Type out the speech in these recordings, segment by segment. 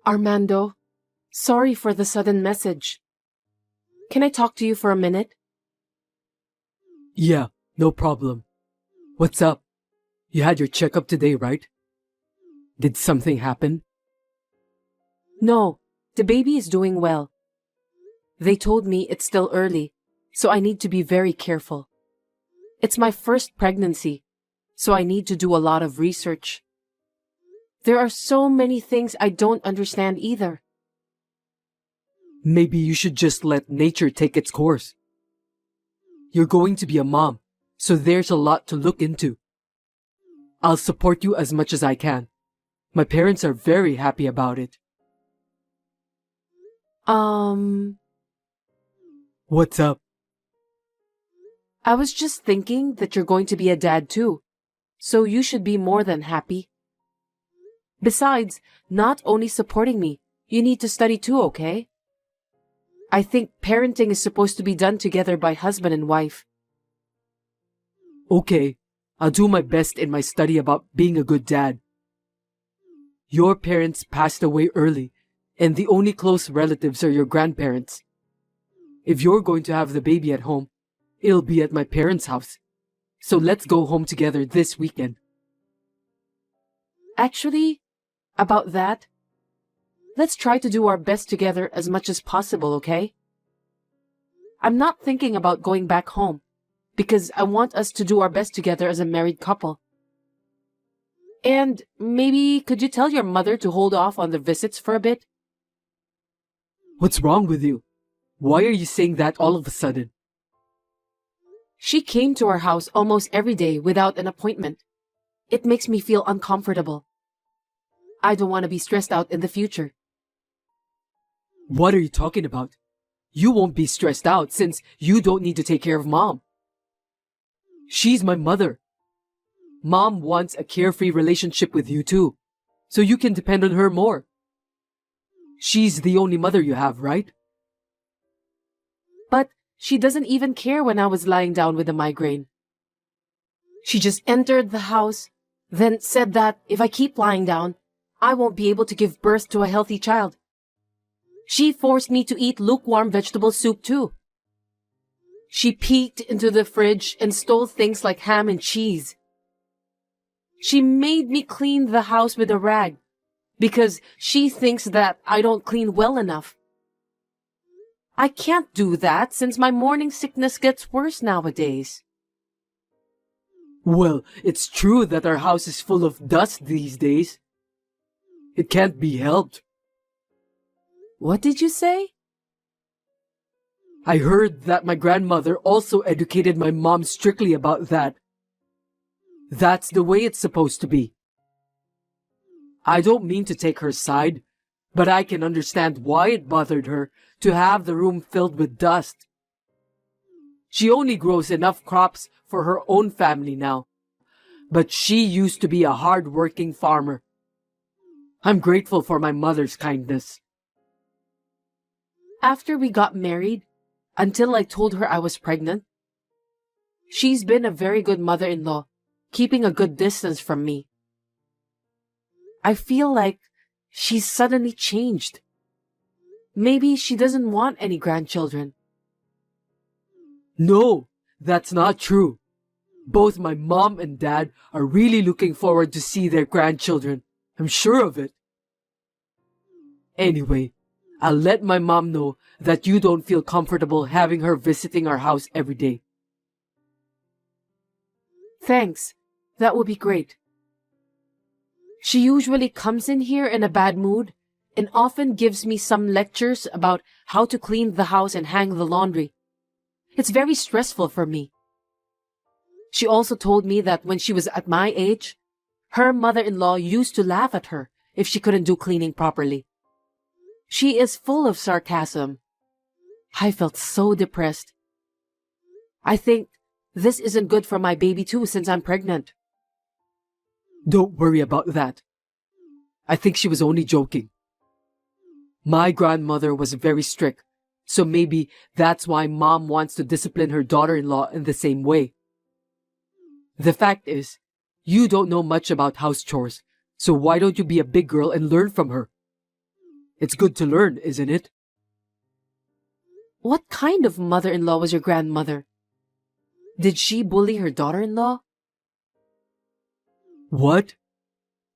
Armando, sorry for the sudden message. Can I talk to you for a minute? Yeah, no problem. What's up? You had your checkup today, right? Did something happen? No, the baby is doing well. They told me it's still early, so I need to be very careful. It's my first pregnancy, so I need to do a lot of research. There are so many things I don't understand either. Maybe you should just let nature take its course. You're going to be a mom, so there's a lot to look into. I'll support you as much as I can. My parents are very happy about it. What's up? I was just thinking that you're going to be a dad too, so you should be more than happy. Besides, not only supporting me, you need to study too, okay? I think parenting is supposed to be done together by husband and wife. Okay, I'll do my best in my study about being a good dad. Your parents passed away early, and the only close relatives are your grandparents. If you're going to have the baby at home, it'll be at my parents' house. So let's go home together this weekend. Actually, about that, let's try to do our best together as much as possible, okay? I'm not thinking about going back home, because I want us to do our best together as a married couple. And maybe could you tell your mother to hold off on the visits for a bit? What's wrong with you? Why are you saying that all of a sudden? She came to our house almost every day without an appointment. It makes me feel uncomfortable. I don't want to be stressed out in the future. What are you talking about? You won't be stressed out since you don't need to take care of Mom. She's my mother. Mom wants a carefree relationship with you too, so you can depend on her more. She's the only mother you have, right? But she doesn't even care when I was lying down with a migraine. She just entered the house, then said that if I keep lying down, I won't be able to give birth to a healthy child. She forced me to eat lukewarm vegetable soup too. She peeked into the fridge and stole things like ham and cheese. She made me clean the house with a rag because she thinks that I don't clean well enough. I can't do that since my morning sickness gets worse nowadays. Well, it's true that our house is full of dust these days. It can't be helped. What did you say? I heard that my grandmother also educated my mom strictly about that. That's the way it's supposed to be. I don't mean to take her side, but I can understand why it bothered her to have the room filled with dust. She only grows enough crops for her own family now, but she used to be a hard-working farmer. I'm grateful for my mother's kindness. After we got married, until I told her I was pregnant, she's been a very good mother-in-law, keeping a good distance from me. I feel like she's suddenly changed. Maybe she doesn't want any grandchildren. No, that's not true. Both my mom and dad are really looking forward to see their grandchildren. I'm sure of it. Anyway, I'll let my mom know that you don't feel comfortable having her visiting our house every day. Thanks. That would be great. She usually comes in here in a bad mood and often gives me some lectures about how to clean the house and hang the laundry. It's very stressful for me. She also told me that when she was at my age, her mother-in-law used to laugh at her if she couldn't do cleaning properly. She is full of sarcasm. I felt so depressed. I think this isn't good for my baby too since I'm pregnant. Don't worry about that. I think she was only joking. My grandmother was very strict, so maybe that's why Mom wants to discipline her daughter-in-law in the same way. The fact is, you don't know much about house chores, so why don't you be a big girl and learn from her? It's good to learn, isn't it? What kind of mother-in-law was your grandmother? Did she bully her daughter-in-law? What?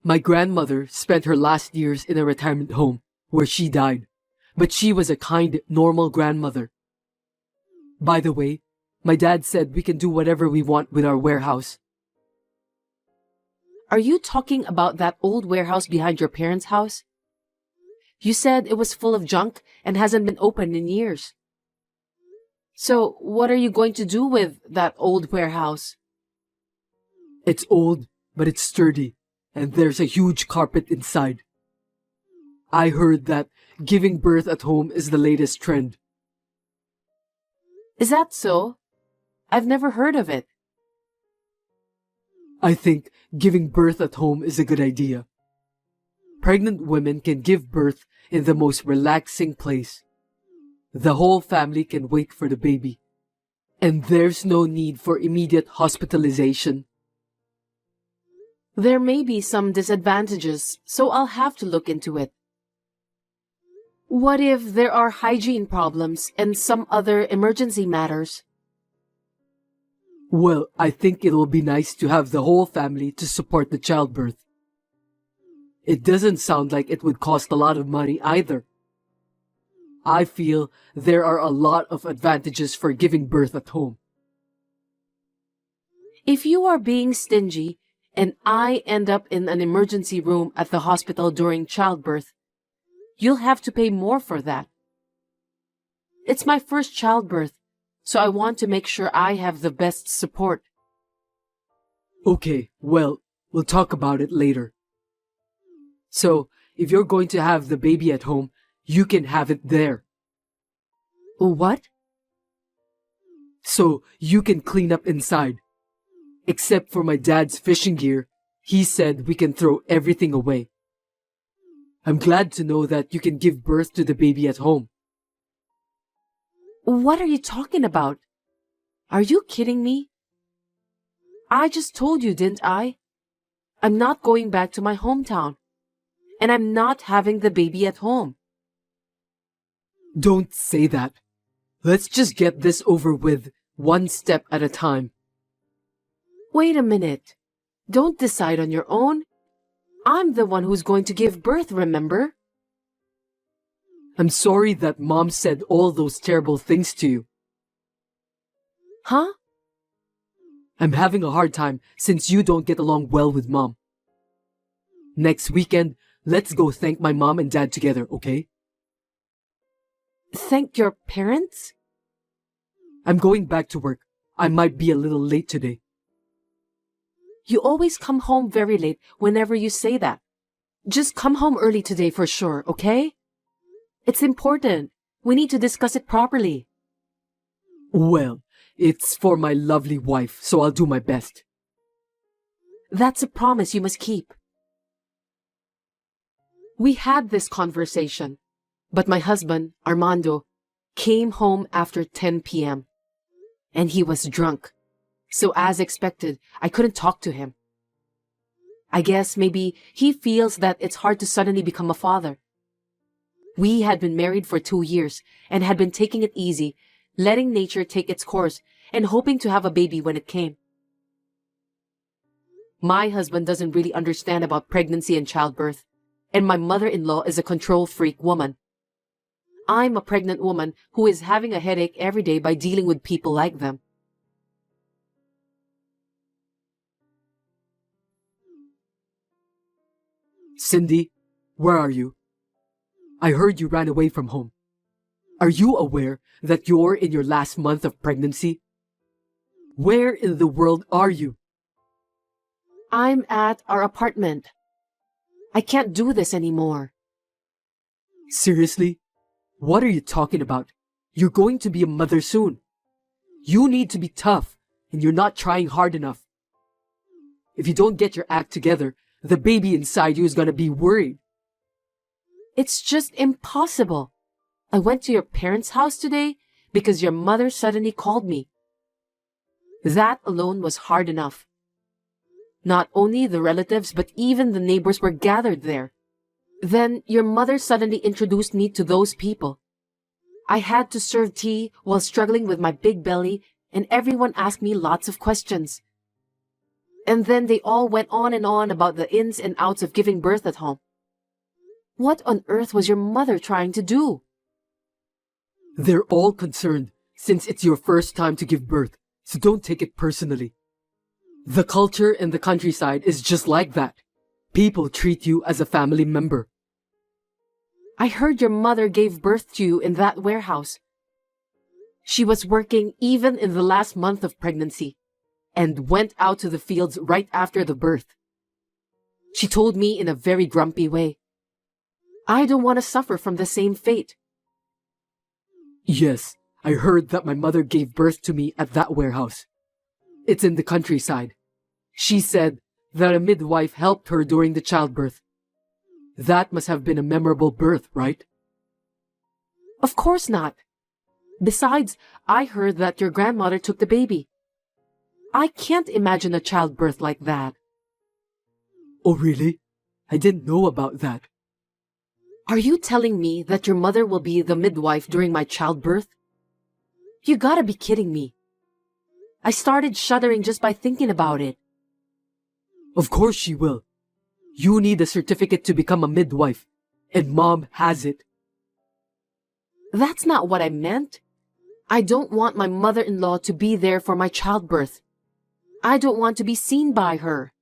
My grandmother spent her last years in a retirement home where she died, but she was a kind, normal grandmother. By the way, my dad said we can do whatever we want with our warehouse. Are you talking about that old warehouse behind your parents' house? You said it was full of junk and hasn't been opened in years. So, what are you going to do with that old warehouse? It's old, but it's sturdy, and there's a huge carpet inside. I heard that giving birth at home is the latest trend. Is that so? I've never heard of it. I think giving birth at home is a good idea. Pregnant women can give birth in the most relaxing place. The whole family can wait for the baby, and there's no need for immediate hospitalization. There may be some disadvantages, so I'll have to look into it. What if there are hygiene problems and some other emergency matters? Well, I think it'll be nice to have the whole family to support the childbirth. It doesn't sound like it would cost a lot of money either. I feel there are a lot of advantages for giving birth at home. If you are being stingy and I end up in an emergency room at the hospital during childbirth, you'll have to pay more for that. It's my first childbirth, so I want to make sure I have the best support. Okay, well, we'll talk about it later. So, if you're going to have the baby at home, you can have it there. What? So, you can clean up inside. Except for my dad's fishing gear, he said we can throw everything away. I'm glad to know that you can give birth to the baby at home. What are you talking about? Are you kidding me? I just told you, didn't I? I'm not going back to my hometown. And I'm not having the baby at home. Don't say that. Let's just get this over with, one step at a time. Wait a minute. Don't decide on your own. I'm the one who's going to give birth, remember? I'm sorry that Mom said all those terrible things to you. Huh? I'm having a hard time since you don't get along well with Mom. Next weekend, let's go thank my mom and dad together, okay? Thank your parents? I'm going back to work. I might be a little late today. You always come home very late whenever you say that. Just come home early today for sure, okay? It's important. We need to discuss it properly. Well, it's for my lovely wife, so I'll do my best. That's a promise you must keep. We had this conversation, but my husband, Armando, came home after 10 p.m. and he was drunk. So as expected, I couldn't talk to him. I guess maybe he feels that it's hard to suddenly become a father. We had been married for 2 years and had been taking it easy, letting nature take its course and hoping to have a baby when it came. My husband doesn't really understand about pregnancy and childbirth, and my mother-in-law is a control freak woman. I'm a pregnant woman who is having a headache every day by dealing with people like them. Cindy, where are you? I heard you ran away from home. Are you aware that you're in your last month of pregnancy? Where in the world are you? I'm at our apartment. I can't do this anymore. Seriously? What are you talking about? You're going to be a mother soon. You need to be tough, and you're not trying hard enough. If you don't get your act together, the baby inside you is going to be worried. It's just impossible. I went to your parents' house today because your mother suddenly called me. That alone was hard enough. Not only the relatives, but even the neighbors were gathered there. Then your mother suddenly introduced me to those people. I had to serve tea while struggling with my big belly, and everyone asked me lots of questions. And then they all went on and on about the ins and outs of giving birth at home. What on earth was your mother trying to do? They're all concerned since it's your first time to give birth, so don't take it personally. The culture in the countryside is just like that. People treat you as a family member. I heard your mother gave birth to you in that warehouse. She was working even in the last month of pregnancy and went out to the fields right after the birth. She told me in a very grumpy way, I don't want to suffer from the same fate. Yes, I heard that my mother gave birth to me at that warehouse. It's in the countryside. She said that a midwife helped her during the childbirth. That must have been a memorable birth, right? Of course not. Besides, I heard that your grandmother took the baby. I can't imagine a childbirth like that. Oh, really? I didn't know about that. Are you telling me that your mother will be the midwife during my childbirth? You gotta be kidding me. I started shuddering just by thinking about it. Of course she will. You need a certificate to become a midwife, and Mom has it. That's not what I meant. I don't want my mother-in-law to be there for my childbirth. I don't want to be seen by her.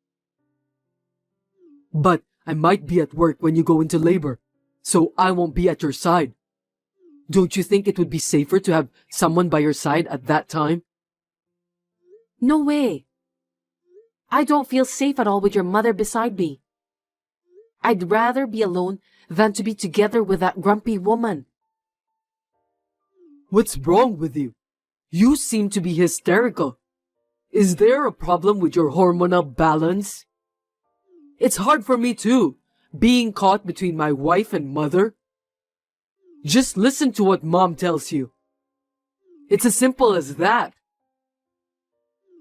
But I might be at work when you go into labor, so I won't be at your side. Don't you think it would be safer to have someone by your side at that time? No way. I don't feel safe at all with your mother beside me. I'd rather be alone than to be together with that grumpy woman. What's wrong with you? You seem to be hysterical. Is there a problem with your hormonal balance? It's hard for me too, being caught between my wife and mother. Just listen to what Mom tells you. It's as simple as that.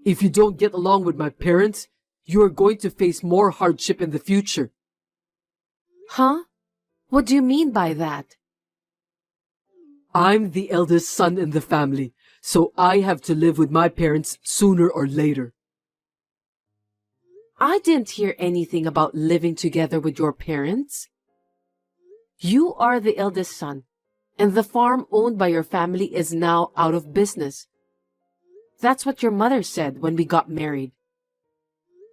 If you don't get along with my parents, you are going to face more hardship in the future. Huh? What do you mean by that? I'm the eldest son in the family, so I have to live with my parents sooner or later. I didn't hear anything about living together with your parents. You are the eldest son, and the farm owned by your family is now out of business. That's what your mother said when we got married.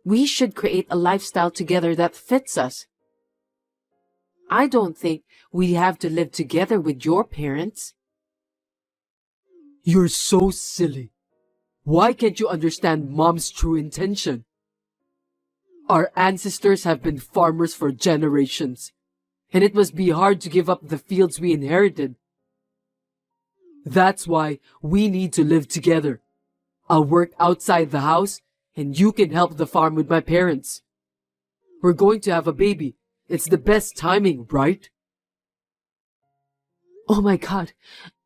We should create a lifestyle together that fits us. I don't think we have to live together with your parents. You're so silly. Why can't you understand Mom's true intention? Our ancestors have been farmers for generations, and it must be hard to give up the fields we inherited. That's why we need to live together. I'll work outside the house, and you can help the farm with my parents. We're going to have a baby. It's the best timing, right? Oh my God,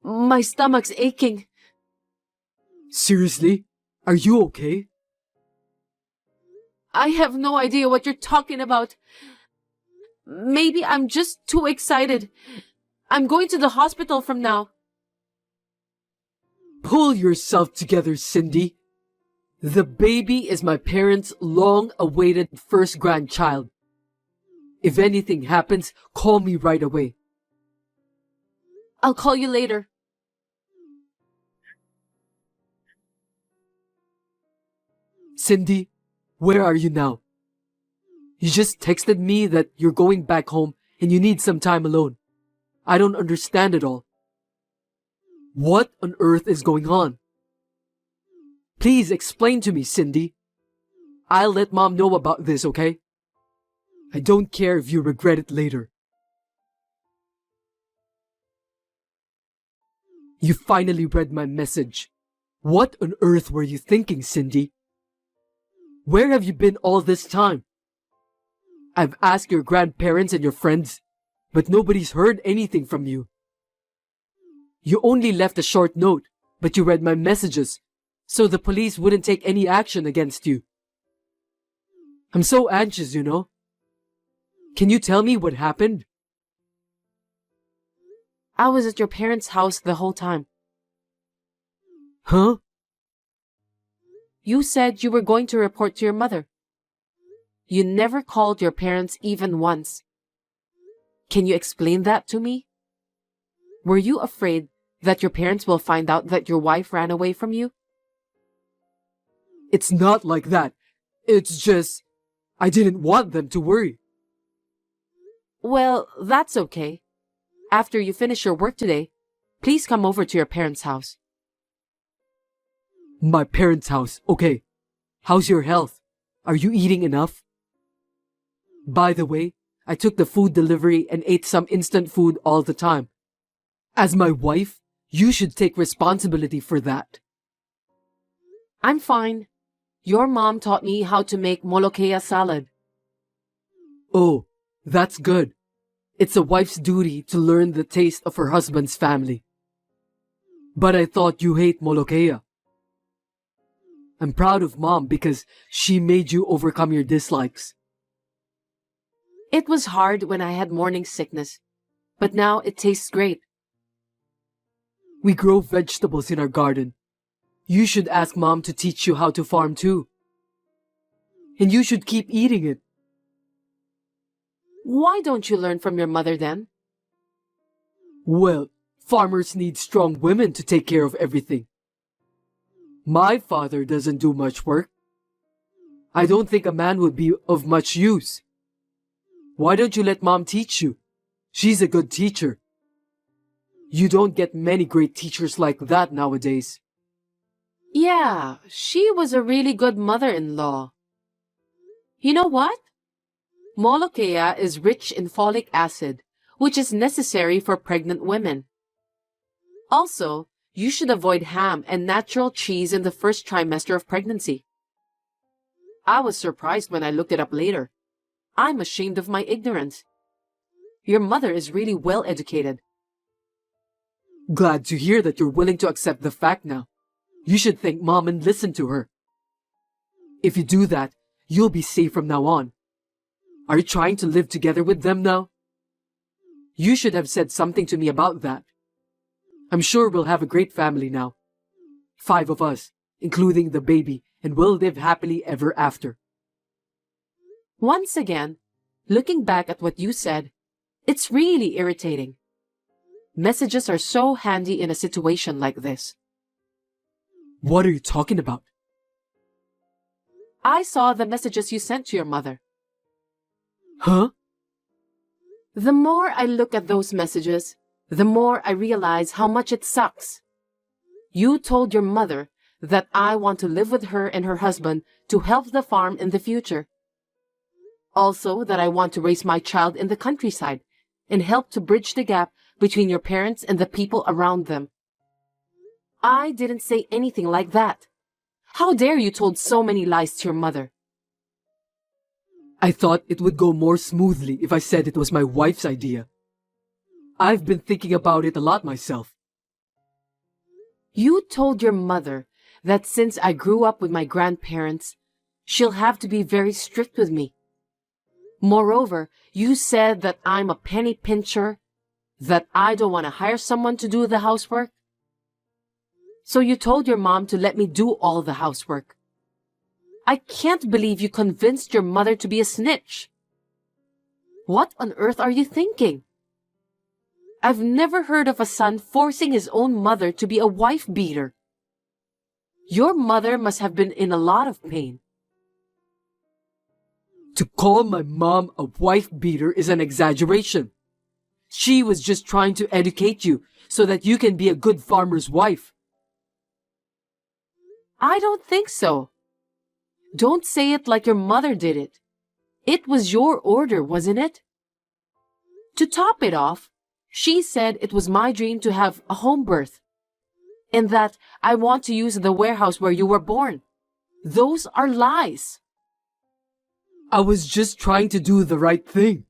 my stomach's aching. Seriously? Are you okay? I have no idea what you're talking about. Maybe I'm just too excited. I'm going to the hospital from now. Pull yourself together, Cindy. The baby is my parents' long-awaited first grandchild. If anything happens, call me right away. I'll call you later. Cindy, where are you now? You just texted me that you're going back home and you need some time alone. I don't understand it all. What on earth is going on? Please explain to me, Cindy. I'll let Mom know about this, okay? I don't care if you regret it later. You finally read my message. What on earth were you thinking, Cindy? Where have you been all this time? I've asked your grandparents and your friends, but nobody's heard anything from you. You only left a short note, but you read my messages, so the police wouldn't take any action against you. I'm so anxious, you know. Can you tell me what happened? I was at your parents' house the whole time. Huh? You said you were going to report to your mother. You never called your parents even once. Can you explain that to me? Were you afraid that your parents will find out that your wife ran away from you? It's not like that. It's just, I didn't want them to worry. Well, that's okay. After you finish your work today, please come over to your parents' house. My parents' house, okay. How's your health? Are you eating enough? By the way, I took the food delivery and ate some instant food all the time. As my wife, you should take responsibility for that. I'm fine. Your mom taught me how to make molokea salad. Oh, that's good. It's a wife's duty to learn the taste of her husband's family. But I thought you hate molokea. I'm proud of Mom because she made you overcome your dislikes. It was hard when I had morning sickness, but now it tastes great. We grow vegetables in our garden. You should ask Mom to teach you how to farm too. And you should keep eating it. Why don't you learn from your mother then? Well, farmers need strong women to take care of everything. My father doesn't do much work. I don't think a man would be of much use. Why don't you let Mom teach you? She's a good teacher. You don't get many great teachers like that nowadays. Yeah, she was a really good mother-in-law. You know what? Molokea is rich in folic acid, which is necessary for pregnant women. Also, you should avoid ham and natural cheese in the first trimester of pregnancy. I was surprised when I looked it up later. I'm ashamed of my ignorance. Your mother is really well educated. Glad to hear that you're willing to accept the fact now. You should thank Mom and listen to her. If you do that, you'll be safe from now on. Are you trying to live together with them now? You should have said something to me about that. I'm sure we'll have a great family now. 5 of us, including the baby, and we'll live happily ever after. Once again, looking back at what you said, it's really irritating. Messages are so handy in a situation like this. What are you talking about? I saw the messages you sent to your mother. Huh? The more I look at those messages, the more I realize how much it sucks. You told your mother that I want to live with her and her husband to help the farm in the future. Also, that I want to raise my child in the countryside and help to bridge the gap between your parents and the people around them. I didn't say anything like that. How dare you told so many lies to your mother? I thought it would go more smoothly if I said it was my wife's idea. I've been thinking about it a lot myself. You told your mother that since I grew up with my grandparents, she'll have to be very strict with me. Moreover, you said that I'm a penny pincher, that I don't want to hire someone to do the housework. So you told your mom to let me do all the housework. I can't believe you convinced your mother to be a snitch. What on earth are you thinking? I've never heard of a son forcing his own mother to be a wife beater. Your mother must have been in a lot of pain. To call my mom a wife beater is an exaggeration. She was just trying to educate you so that you can be a good farmer's wife. I don't think so. Don't say it like your mother did it. It was your order, wasn't it? To top it off, she said it was my dream to have a home birth, and that I want to use the warehouse where you were born. Those are lies. I was just trying to do the right thing.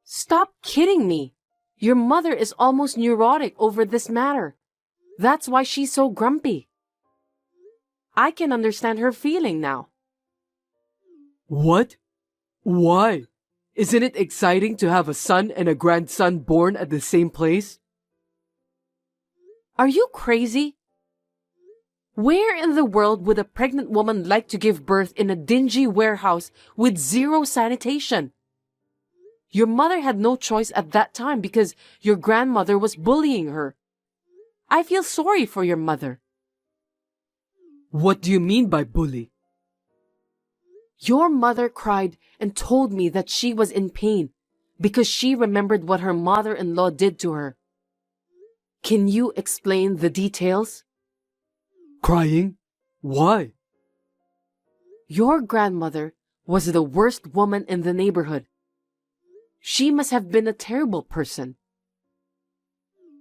Stop kidding me. Your mother is almost neurotic over this matter. That's why she's so grumpy. I can understand her feeling now. What? Why? Isn't it exciting to have a son and a grandson born at the same place? Are you crazy? Where in the world would a pregnant woman like to give birth in a dingy warehouse with zero sanitation? Your mother had no choice at that time because your grandmother was bullying her. I feel sorry for your mother. What do you mean by bully? Your mother cried and told me that she was in pain because she remembered what her mother-in-law did to her. Can you explain the details? Crying? Why? Your grandmother was the worst woman in the neighborhood. She must have been a terrible person.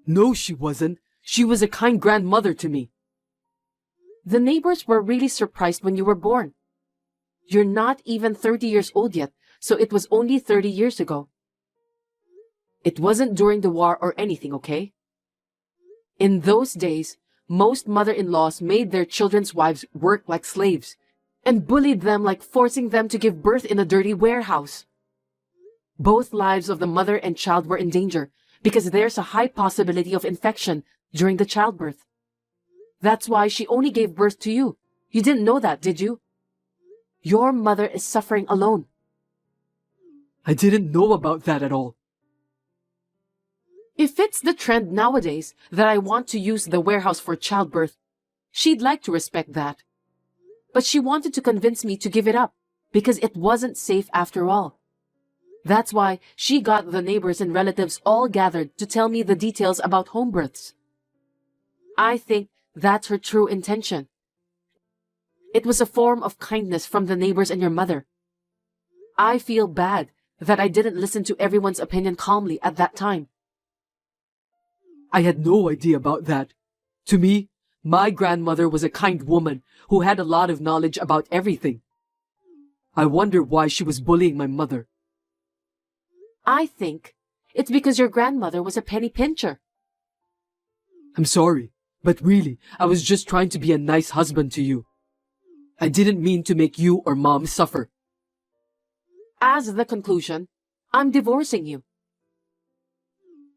No, she wasn't. She was a kind grandmother to me. The neighbors were really surprised when you were born. You're not even 30 years old yet, so it was only 30 years ago. It wasn't during the war or anything, okay? In those days, most mother-in-laws made their children's wives work like slaves and bullied them like forcing them to give birth in a dirty warehouse. Both lives of the mother and child were in danger because there's a high possibility of infection during the childbirth. That's why she only gave birth to you. You didn't know that, did you? Your mother is suffering alone. I didn't know about that at all. If it's the trend nowadays that I want to use the warehouse for childbirth, she'd like to respect that. But she wanted to convince me to give it up because it wasn't safe after all. That's why she got the neighbors and relatives all gathered to tell me the details about home births. I think that's her true intention. It was a form of kindness from the neighbors and your mother. I feel bad that I didn't listen to everyone's opinion calmly at that time. I had no idea about that. To me, my grandmother was a kind woman who had a lot of knowledge about everything. I wonder why she was bullying my mother. I think it's because your grandmother was a penny pincher. I'm sorry, but really, I was just trying to be a nice husband to you. I didn't mean to make you or Mom suffer. As the conclusion, I'm divorcing you.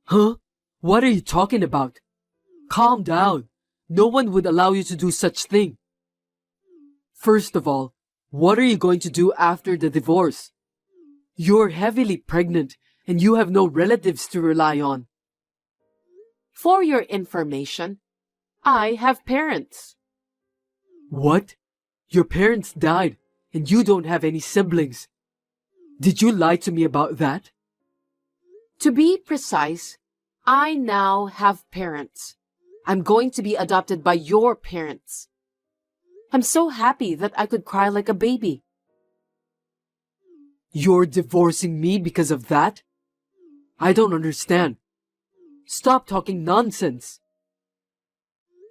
Huh? What are you talking about? Calm down. No one would allow you to do such thing. First of all, what are you going to do after the divorce? You're heavily pregnant and you have no relatives to rely on. For your information, I have parents. What? Your parents died and you don't have any siblings. Did you lie to me about that? To be precise, I now have parents. I'm going to be adopted by your parents. I'm so happy that I could cry like a baby. You're divorcing me because of that? I don't understand. Stop talking nonsense.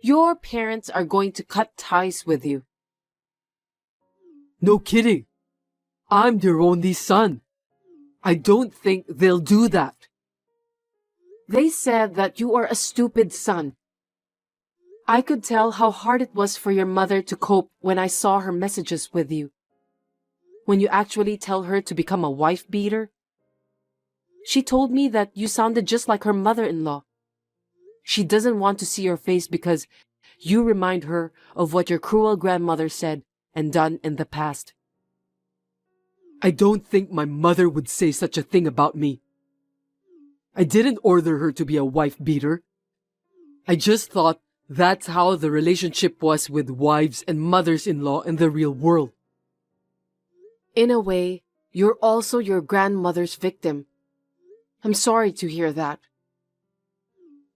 Your parents are going to cut ties with you. No kidding. I'm their only son. I don't think they'll do that. They said that you are a stupid son. I could tell how hard it was for your mother to cope when I saw her messages with you. When you actually tell her to become a wife beater. She told me that you sounded just like her mother-in-law. She doesn't want to see your face because you remind her of what your cruel grandmother said and done in the past. I don't think my mother would say such a thing about me. I didn't order her to be a wife beater. I just thought that's how the relationship was with wives and mothers-in-law in the real world. In a way, you're also your grandmother's victim. I'm sorry to hear that.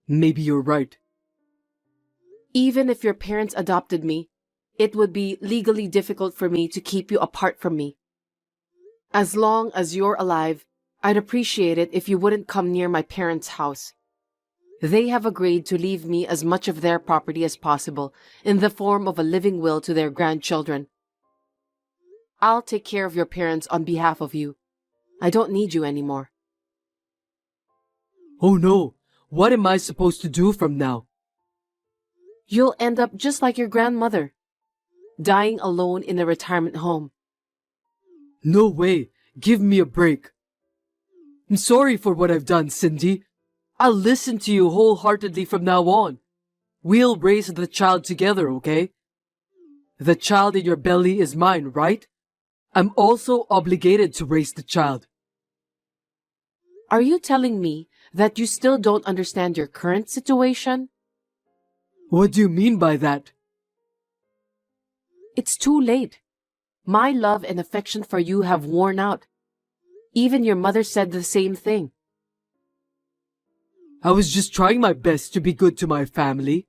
Maybe you're right. Even if your parents adopted me, it would be legally difficult for me to keep you apart from me. As long as you're alive, I'd appreciate it if you wouldn't come near my parents' house. They have agreed to leave me as much of their property as possible in the form of a living will to their grandchildren. I'll take care of your parents on behalf of you. I don't need you anymore. Oh no, what am I supposed to do from now? You'll end up just like your grandmother, dying alone in a retirement home. No way, Give me a break. I'm sorry for what I've done, Cindy. I'll listen to you wholeheartedly from now on. We'll raise the child together, okay? The child in your belly is mine, right? I'm also obligated to raise the child. Are you telling me that you still don't understand your current situation? What do you mean by that? It's too late. My love and affection for you have worn out. Even your mother said the same thing. I was just trying my best to be good to my family.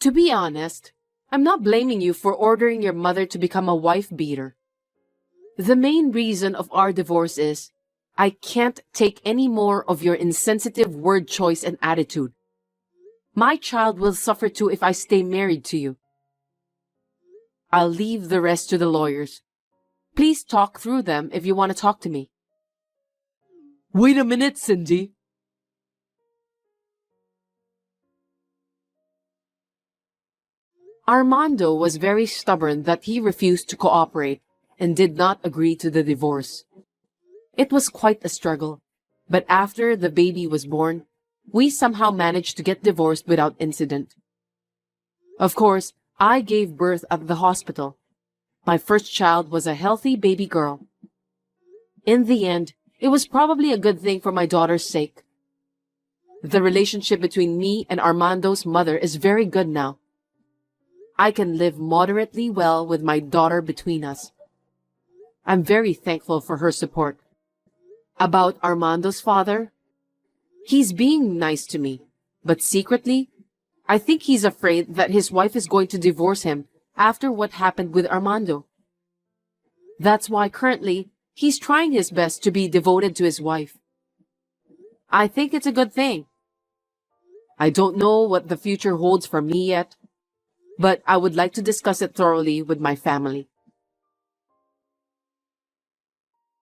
To be honest, I'm not blaming you for ordering your mother to become a wife beater. The main reason of our divorce is I can't take any more of your insensitive word choice and attitude. My child will suffer too if I stay married to you. I'll leave the rest to the lawyers. Please talk through them if you want to talk to me. Wait a minute, Cindy. Armando was very stubborn that he refused to cooperate and did not agree to the divorce. It was quite a struggle, but after the baby was born, we somehow managed to get divorced without incident. Of course, I gave birth at the hospital. My first child was a healthy baby girl. In the end, it was probably a good thing for my daughter's sake. The relationship between me and Armando's mother is very good now. I can live moderately well with my daughter between us. I'm very thankful for her support. About Armando's father, he's being nice to me, but secretly, I think he's afraid that his wife is going to divorce him after what happened with Armando. That's why currently, he's trying his best to be devoted to his wife. I think it's a good thing. I don't know what the future holds for me yet, but I would like to discuss it thoroughly with my family.